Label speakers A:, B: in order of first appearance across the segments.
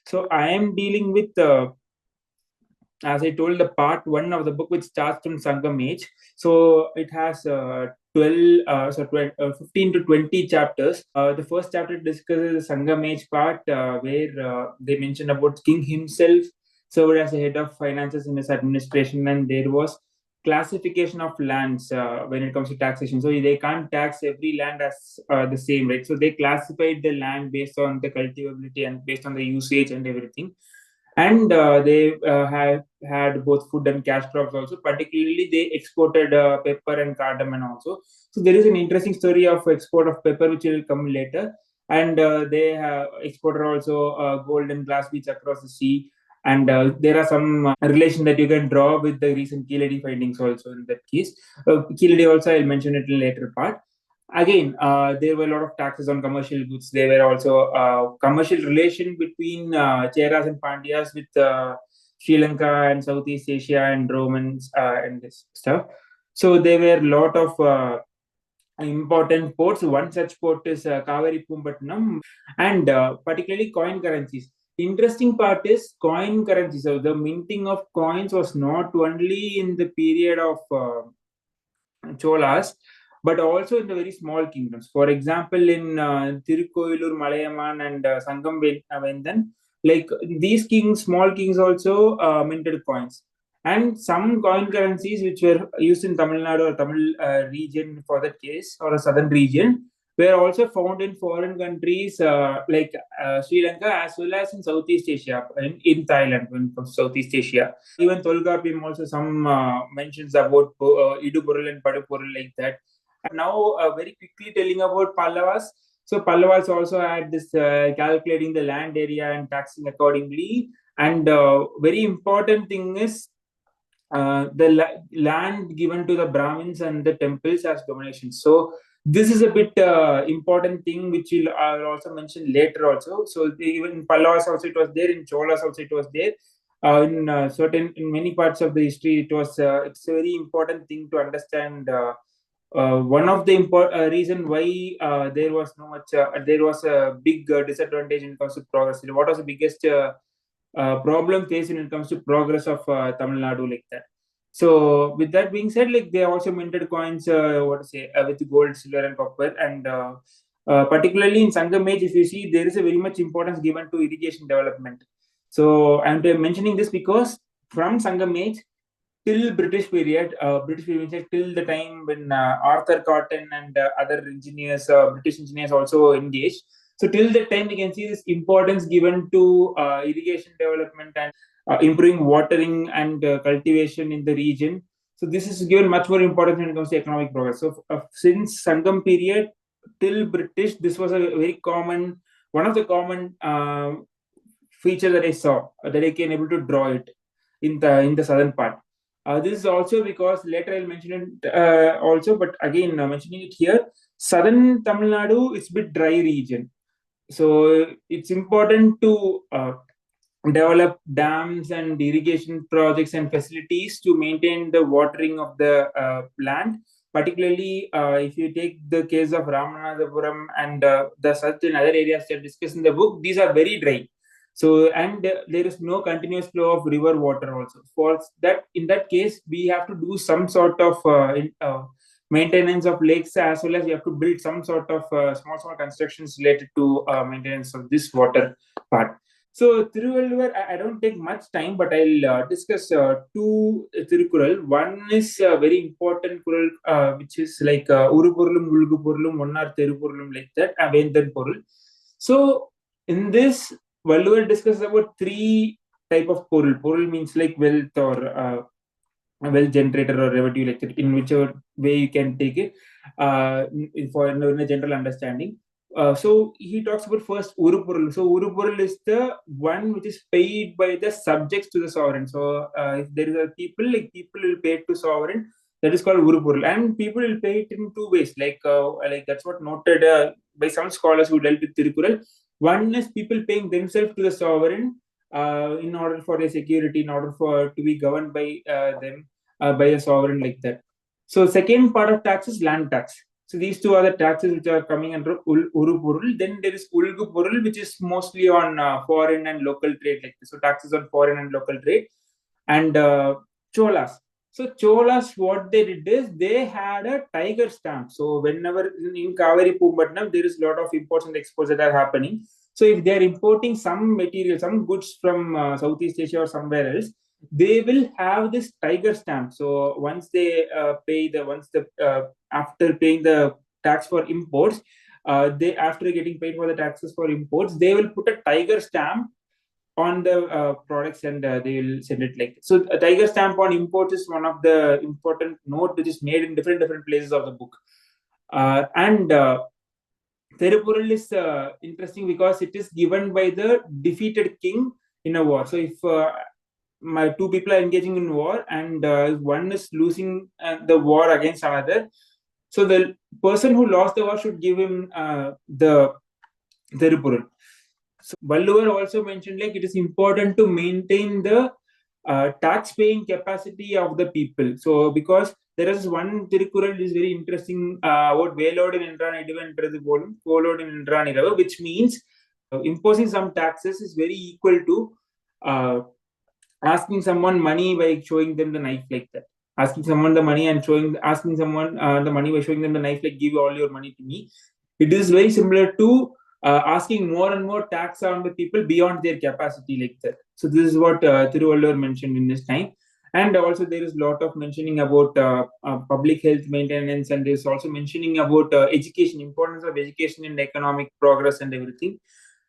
A: So I am dealing with, as I told, the part one of the book, which starts from Sangam age. So it has 15 to 20 chapters. The first chapter discusses the Sangam age part, where they mention about king himself served as a head of finances in his administration, and there was classification of lands when it comes to taxation. So they can't tax every land as the same, right? So they classified the land based on the cultivability and based on the usage and everything. And they have had both food and cash crops also. Particularly, they exported pepper and cardamom also. So there is an interesting story of export of pepper, which will come later. And they have exported also gold and glass beads across the sea. And there are some relation that you can draw with the recent key lady findings also in that case. Key lady also, I'll mention it in later part. Again, there were a lot of taxes on commercial goods. There were also commercial relation between Cheras and Pandyas with Sri Lanka and Southeast Asia and Romans and this stuff. So there were a lot of important ports. One such port is Kaveri Pumpatnam, and particularly coin currencies. Interesting part is coin currencies. So the minting of coins was not only in the period of Cholas, but also in the very small kingdoms. For example, in Tirukoilur, Malayaman, and Sangam Vendan, like these kings, small kings also minted coins. And some coin currencies which were used in Tamil Nadu or Tamil region for that case, or a southern region, were also found in foreign countries like Sri Lanka, as well as in Southeast Asia, in Thailand, when from Southeast Asia. Even Tolkappiyam also some mentions about Idupurul and Padupurul like that. Now, very quickly telling about Pallavas. So Pallavas also had this calculating the land area and taxing accordingly. And very important thing is the land given to the Brahmins and the temples as donations. So this is a bit important thing which I'll also mention later also. So even in Pallavas also it was there, in Cholas also it was there. In certain, in many parts of the history, it was it's a very important thing to understand. One of the reason why there was a big disadvantage in terms of progress. What was the biggest problem faced when it comes to progress of Tamil Nadu like that? So with that being said, like they also minted coins, with gold, silver, and copper, and particularly in Sangam age, if you see, there is a very much importance given to irrigation development. So I'm mentioning this because from Sangam age till British period means till the time when Arthur Cotton and other engineers, British engineers also engaged. So till that time, we can see this importance given to irrigation development and improving watering and cultivation in the region. So this is given much more importance when it comes to economic progress. So since Sangam period till British, this was a very common, one of the common feature that I saw, that I can able to draw it in the southern part. This is also because later I'll mention it also, but again mentioning it here, southern Tamil Nadu is a bit dry region, so it's important to develop dams and irrigation projects and facilities to maintain the watering of the land. Particularly, if you take the case of Ramanathapuram and the such and other areas that are discussed in the book, these are very dry. So, and there is no continuous flow of river water also. For that, in that case, we have to do some sort of maintenance of lakes, as well as we have to build some sort of small constructions related to maintenance of this water part. So Thiruvalluvar, I don't take much time, but I'll discuss two Thirukural. One is a very important Kural, which is like Urupurulum, Ulgupurulum, Onnar Thirupurulum, like that, Avendan Purul. So in this, Valluvar discusses about three type of Purul. Purul means like wealth or wealth generator or revenue, like that, in whichever way you can take it, for in a general understanding. So he talks about first Urupurul. So Urupurul is the one which is paid by the subjects to the sovereign. So if there is a people, like people will pay it to sovereign, that is called Urupurul. And people will pay it in two ways. Like that's what noted by some scholars who dealt with Tirukural. One is people paying themselves to the sovereign in order for their security, in order for to be governed by them, by a sovereign like that. So second part of tax is land tax. So these two are the taxes which are coming under Urupurul. Then there is Ulgupurul, which is mostly on foreign and local trade, like this. So taxes on foreign and local trade. And Cholas. So Cholas, what they did is they had a tiger stamp. So whenever in Kaveri Pumpatnam, there is a lot of imports and exports that are happening. So if they are importing some material, some goods from Southeast Asia or somewhere else, they will have this tiger stamp. So once they after paying the tax for imports, they after getting paid for the taxes for imports, they will put a tiger stamp on the products, and they will send it like this. So a tiger stamp on imports is one of the important note which is made in different places of the book. And Therupurul is interesting because it is given by the defeated king in a war. So if my two people are engaging in war, and one is losing the war against another, so the person who lost the war should give him the Therupurul. So Valluvar also mentioned like it is important to maintain the tax paying capacity of the people. So because there is one Tirukural is very interesting about Velod in Indraniravu, which means imposing some taxes is very equal to asking someone money by showing them the knife like that. Asking someone the money and asking someone the money by showing them the knife, like give all your money to me. It is very similar to asking more and more tax on the people beyond their capacity like that. So this is what Thiruvalluvar mentioned in this time. And also there is a lot of mentioning about public health maintenance, and there's also mentioning about education, importance of education in economic progress and everything.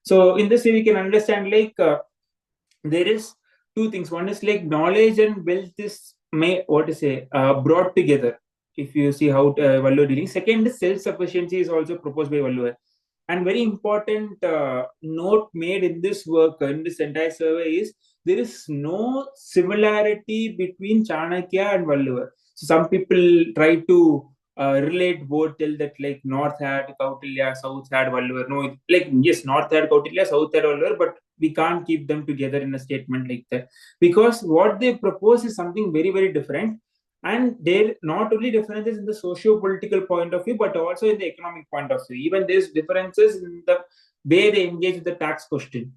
A: So in this way we can understand like there is two things. One is like knowledge and wealth is brought together. If you see how Valluvar dealing. Second is self-sufficiency is also proposed by Valluvar. And very important note made in this work, in this entire survey, is there is no similarity between Chanakya and Valluvar. So some people try to relate both, tell that like North had Kautilya, South had Valluvar. No, like yes, North had Kautilya, South had Valluvar, but we can't keep them together in a statement like that, because what they propose is something very different. And there not only differences in the socio-political point of view, but also in the economic point of view. Even there's differences in the way they engage with the tax question.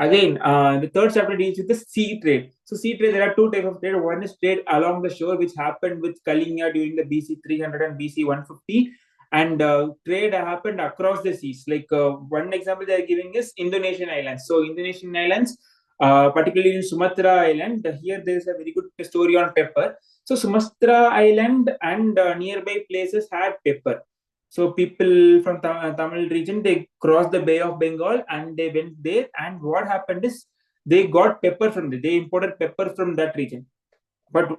A: Again, the third chapter deals with the sea trade. So sea trade, there are two types of trade. One is trade along the shore, which happened with Kalinga during the BC 300 and BC 150. And trade happened across the seas. Like one example they are giving is Indonesian islands. So Indonesian islands, particularly in Sumatra Island, here there is a very good story on pepper. So Sumatra Island and nearby places had pepper. So people from Tamil region, they crossed the Bay of Bengal and they went there. And what happened is they got pepper from there. They imported pepper from that region. But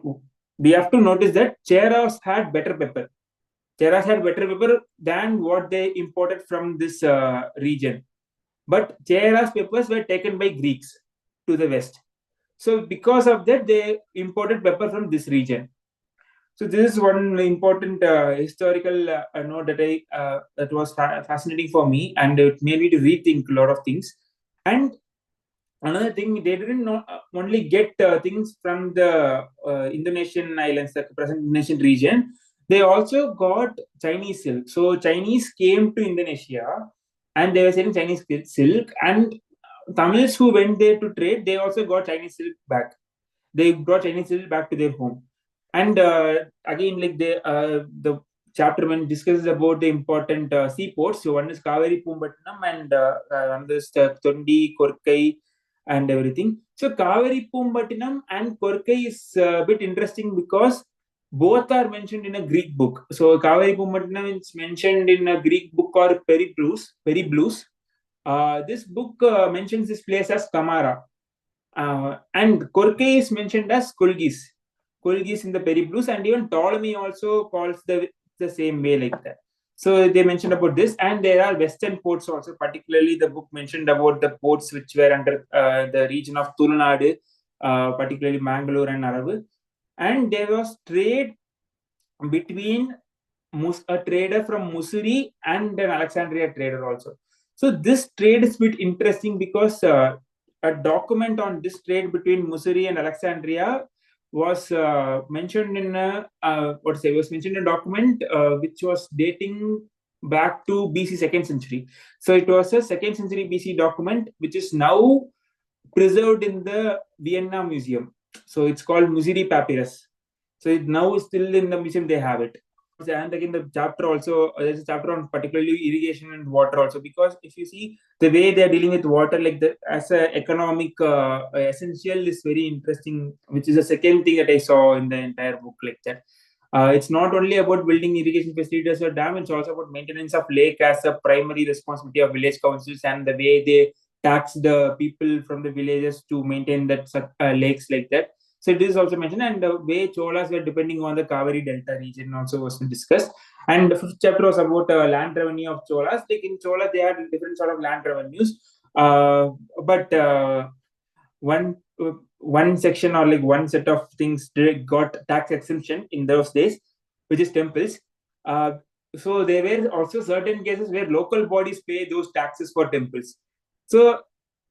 A: we have to notice that Cheras had better pepper. Cheras had better pepper than what they imported from this region. But Cheras peppers were taken by Greeks to the west. So because of that, they imported pepper from this region. So this is one important historical note that was fascinating for me, and it made me to rethink a lot of things. And another thing, they didn't only get things from the Indonesian islands, the present Indonesian region. They also got Chinese silk. So Chinese came to Indonesia, and they were selling Chinese silk. And Tamils who went there to trade, they also got Chinese silk back. They brought Chinese silk back to their home. And again, like the chapter one discusses about the important seaports. So one is Kaveri Pumpatnam, and another is Tondi, Korkai, and everything. So Kaveri Pumpatnam and Korkai is a bit interesting because both are mentioned in a Greek book. So Kaveri Pumpatnam is mentioned in a Greek book called Periblues. This book mentions this place as Kamara. And Korkai is mentioned as Kulgis in the Periblues, and even Ptolemy also calls the same way like that. So they mentioned about this, and there are western ports also. Particularly, the book mentioned about the ports which were under the region of Tulnadu, particularly Mangalore and Aravu. And there was trade between a trader from Mussoorie and an Alexandria trader also. So this trade is a bit interesting because a document on this trade between Mussoorie and Alexandria was mentioned in was mentioned in a document which was dating back to BC second century. So it was a second century BC document which is now preserved in the Vienna Museum. So it's called Musiri Papyrus. So it now still in the museum they have it. And again, the chapter also there's a chapter on particularly irrigation and water also, because if you see the way they are dealing with water, like the as a economic essential, is very interesting, which is the second thing that I saw in the entire book, like that. It's not only about building irrigation facilities or dam; it's also about maintenance of lake as a primary responsibility of village councils, and the way they tax the people from the villages to maintain that lakes, like that. So it is also mentioned, and the way Cholas were depending on the Kaveri Delta region also was discussed. And the fifth chapter was about land revenue of Cholas. Like in Chola, they had different sort of land revenues, but one one section or like one set of things got tax exemption in those days, which is temples. Uh, so there were also certain cases where local bodies pay those taxes for temples. So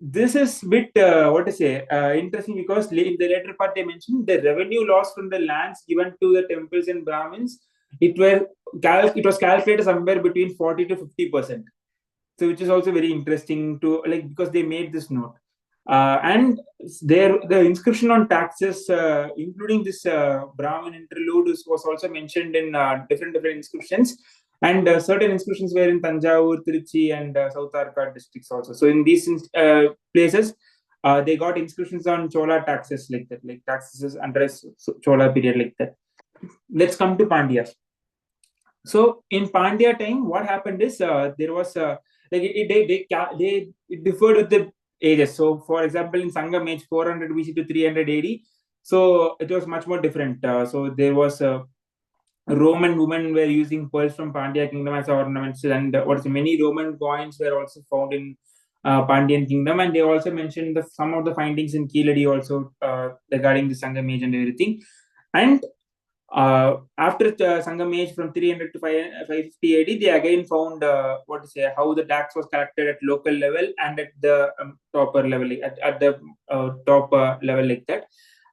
A: this is bit what to say interesting, because in the later part they mentioned the revenue loss from the lands given to the temples and Brahmins. It was calculated somewhere between 40 to 50%. So which is also very interesting to like, because they made this note. And there the inscription on taxes, including this Brahmin interlude, was also mentioned in different inscriptions. And certain inscriptions were in Tanjavur, Trichy, and South Arcot districts also. So in these places, they got inscriptions on Chola taxes, like that, like taxes under Chola period, like that. Let's come to Pandyas. So in Pandya time, what happened is there was like it differed with the ages. So for example, in Sangam age 400 BC to 300 AD, so it was much more different. So there was Roman women were using pearls from Pandya kingdom as ornaments, and many Roman coins were also found in Pandyan kingdom, and they also mentioned some of the findings in Keeladi also regarding the Sangam age and everything. And after Sangam age from 300 to 550 AD, they again found how the tax was collected at local level and at the topper level, at the top level, like that.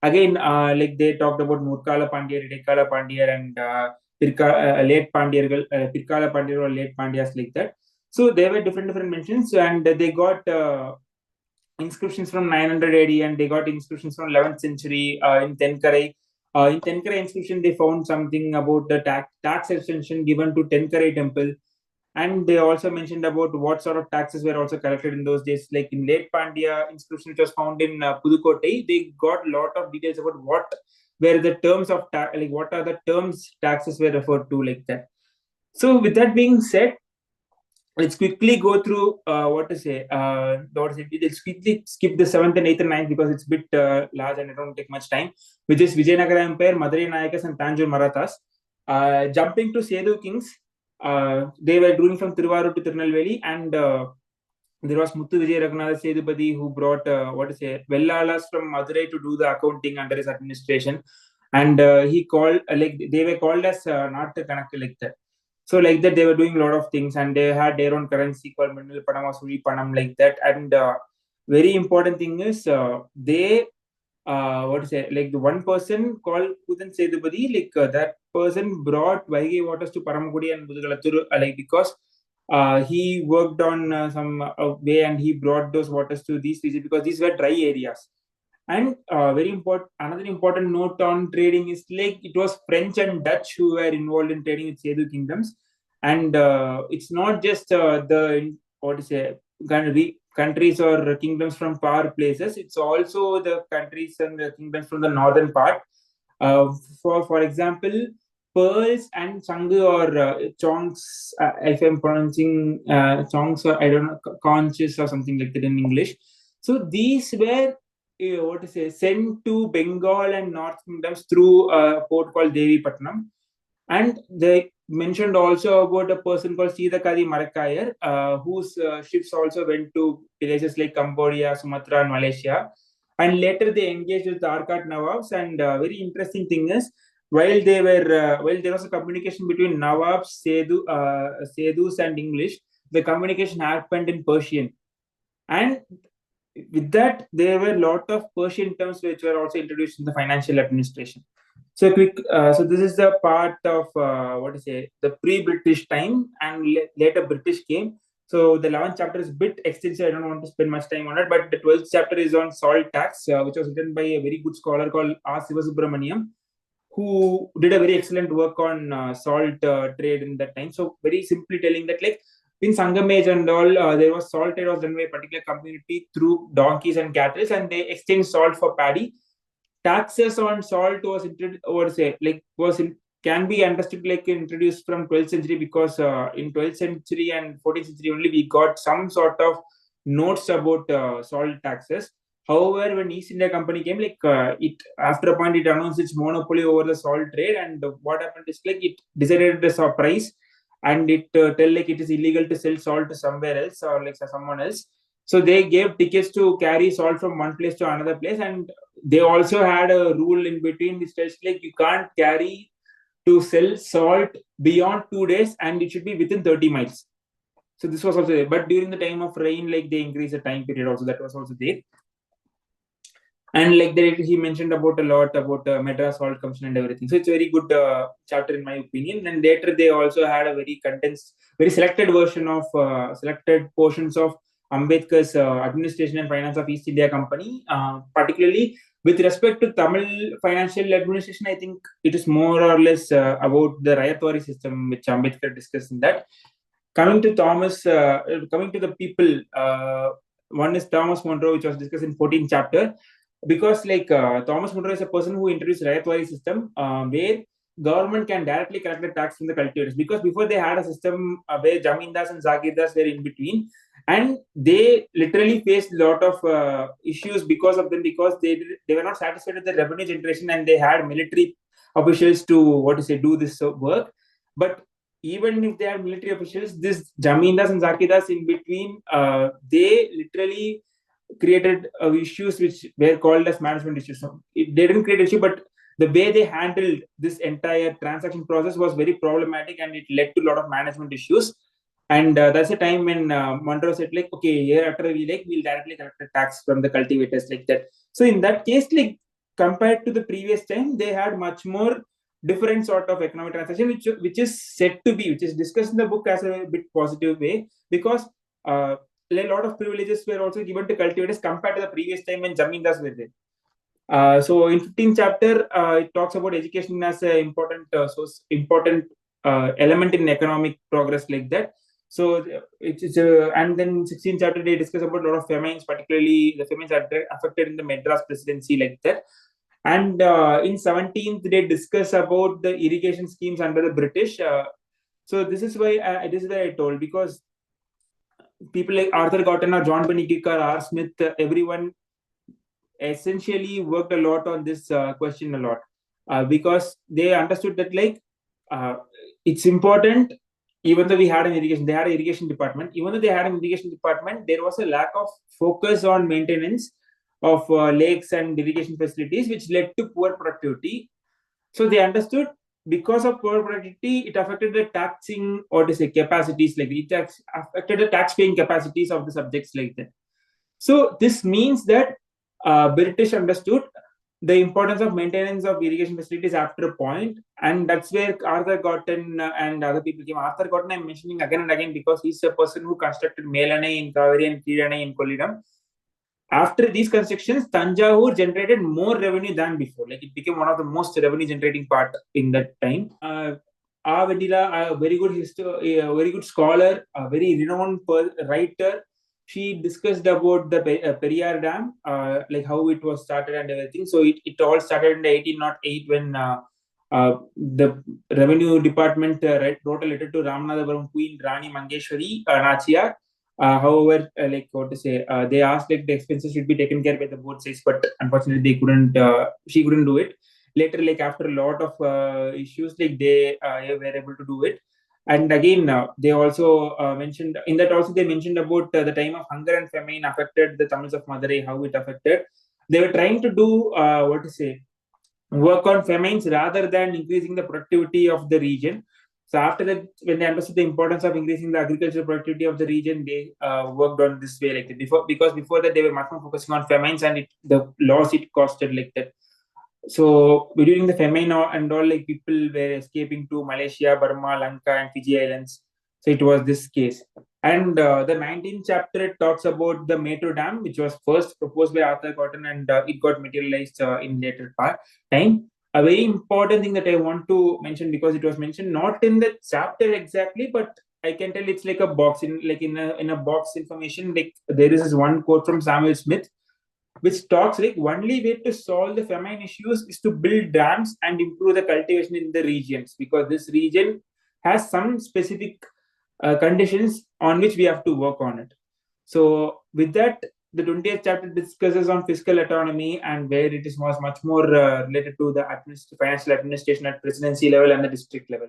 A: Again, like they talked about Murkala Pandya, Redekala Pandya, and late Pandya, Pirkala Pandya or late Pandyas, like that. So there were different mentions, and they got inscriptions from 900 AD, and they got inscriptions from 11th century in Tenkarai. In Tenkarai inscription, they found something about the tax extension given to Tenkarai temple. And they also mentioned about what sort of taxes were also collected in those days. Like in late Pandya inscription, which was found in Pudukkottai, they got a lot of details about what were the terms of like what are the terms taxes were referred to, like that. So with that being said, let's quickly go through let's quickly skip the seventh and eighth and ninth, because it's a bit large and I don't take much time, which is Vijayanagara Empire, Madurai Nayakas, and Tanjore Marathas. Jumping to Sedu Kings, they were ruling from Tiruvarur to Tirunelveli, and there was Muthu Vijay Raghunatha Sedupati, who brought Vellalas from Madurai to do the accounting under his administration, and he called like they were called as not Kanak, like that. So like that, they were doing a lot of things, and they had their own currency called Minnal Panam or Suri Panam, like that. And very important thing is they like the one person called Kudan Sedupati, like that person brought Vaigai waters to Paramagudi and Mudugalathur, like because he worked on some way, and he brought those waters to these regions because these were dry areas. And very important, another important note on trading is like it was French and Dutch who were involved in trading with Sedu kingdoms, and it's not just the countries or kingdoms from far places. It's also the countries and the kingdoms from the northern part. For example, pearls and sangu or chongs, if I'm pronouncing chongs, or I don't know, conches or something like that in English. So these were sent to Bengal and North Kingdoms through a port called Devi Patnam. And they mentioned also about a person called Sidakadi Marakayar, whose ships also went to places like Cambodia, Sumatra, and Malaysia. And later they engaged with the Arcot Nawabs. And very interesting thing is, while there was a communication between Nawabs, Sedus, and English, the communication happened in Persian. And with that, there were a lot of Persian terms which were also introduced in the financial administration. So quick, so this is the part of what to say, the pre-British time, and later British came. So the 11th chapter is a bit extensive. I don't want to spend much time on it, but the 12th chapter is on salt tax, which was written by a very good scholar called R. Sivasubramaniam, who did a very excellent work on salt trade in that time. So very simply telling that, like, in Sangam age and all, there was salt trade was done by a particular community through donkeys and cattle, and they exchanged salt for paddy. Taxes on salt was introduced, or say, like, can be understood like introduced from 12th century, because in 12th century and 14th century only we got some sort of notes about salt taxes. However, when East India Company came, like, it after a point it announced its monopoly over the salt trade, and what happened is, like, it decided the price, and it tell like it is illegal to sell salt to somewhere else, or like someone else. So they gave tickets to carry salt from one place to another place, and they also had a rule in between which tells, like, you can't carry to sell salt beyond 2 days, and it should be within 30 miles. So this was also there. But during the time of rain, like, they increased the time period also. That was also there. And like he mentioned about a lot about Madras Salt Commission and everything. So it's a very good chapter in my opinion. And later they also had a very condensed, very selected version of selected portions of Ambedkar's administration and finance of East India Company, particularly with respect to Tamil financial administration. I think it is more or less about the Rayatwari system, which Ambedkar discussed in that. Coming to coming to the people, one is Thomas Monroe, which was discussed in 14th chapter, because like Thomas Monroe is a person who introduced Rayatwari system, where government can directly collect the tax from the cultivators, because before they had a system where Jamindars and Zagirdars were in between, and they literally faced a lot of issues because of them, because they were not satisfied with the revenue generation, and they had military officials to do this work. But even if they are military officials, this Jamindars and Zakidas in between, they literally created issues which were called as management issues. So they didn't create issue, but the way they handled this entire transaction process was very problematic, and it led to a lot of management issues. And that's the time when Monroe said, like, okay, year after we'll directly collect the tax from the cultivators, like that. So in that case, like, compared to the previous time, they had much more different sort of economic transaction, which is said to be, which is discussed in the book as a bit positive way, because a lot of privileges were also given to cultivators compared to the previous time when Zamindars were there. So in 15th chapter, it talks about education as an important element in economic progress, like that. So it's and then 16th chapter they discuss about a lot of famines, particularly the famines that affected in the Madras presidency, like that. And in 17th they discuss about the irrigation schemes under the British. So this is why I told, because people like Arthur Cotton or John Pennington or R. Smith, everyone essentially worked a lot on this question a lot, because they understood that, like, it's important. Even though they had an irrigation department. Even though they had an irrigation department, there was a lack of focus on maintenance of lakes and irrigation facilities, which led to poor productivity. So they understood, because of poor productivity, it affected the taxing, or to say, capacities, like it affected the tax paying capacities of the subjects, like that. So this means that British understood the importance of maintenance of irrigation facilities after a point, and that's where Arthur Cotton and other people came. Arthur Cotton I'm mentioning again and again because he's a person who constructed Melanai in Kaveri and Kiranai in Kolidam. After these constructions, Tanjavur generated more revenue than before. Like, it became one of the most revenue generating part in that time. Vedila, a very good a very good scholar, a very renowned writer. She discussed about the Periyar Dam, like how it was started and everything. So it all started in the 1808 when the revenue department wrote a letter to Ramanathapuram Queen Rani Mangeshwari Nachiyar. However, like what to say, they asked like the expenses should be taken care by the both sides, but unfortunately they couldn't. She couldn't do it. Later, like after a lot of issues, like they were able to do it. And again, they also mentioned in that also they mentioned about the time of hunger and famine affected the Tamils of Madurai, how it affected. They were trying to do what to say, work on famines rather than increasing the productivity of the region. So after that, when they understood the importance of increasing the agricultural productivity of the region, they worked on this way like that. Before that they were much more focusing on famines and the loss it costed like that. So during the famine and all, like people were escaping to Malaysia, Burma, Lanka, and Fiji Islands. So it was this case. And the 19th chapter it talks about the Metro Dam, which was first proposed by Arthur Cotton, and it got materialized in later time. A very important thing that I want to mention, because it was mentioned not in the chapter exactly, but I can tell it's like a box in a box information. Like there is this one quote from Samuel Smith, which talks like only way to solve the famine issues is to build dams and improve the cultivation in the regions, because this region has some specific conditions on which we have to work on it. So with that, the 20th chapter discusses on fiscal autonomy, and where it is was much more related to the financial administration at presidency level and the district level.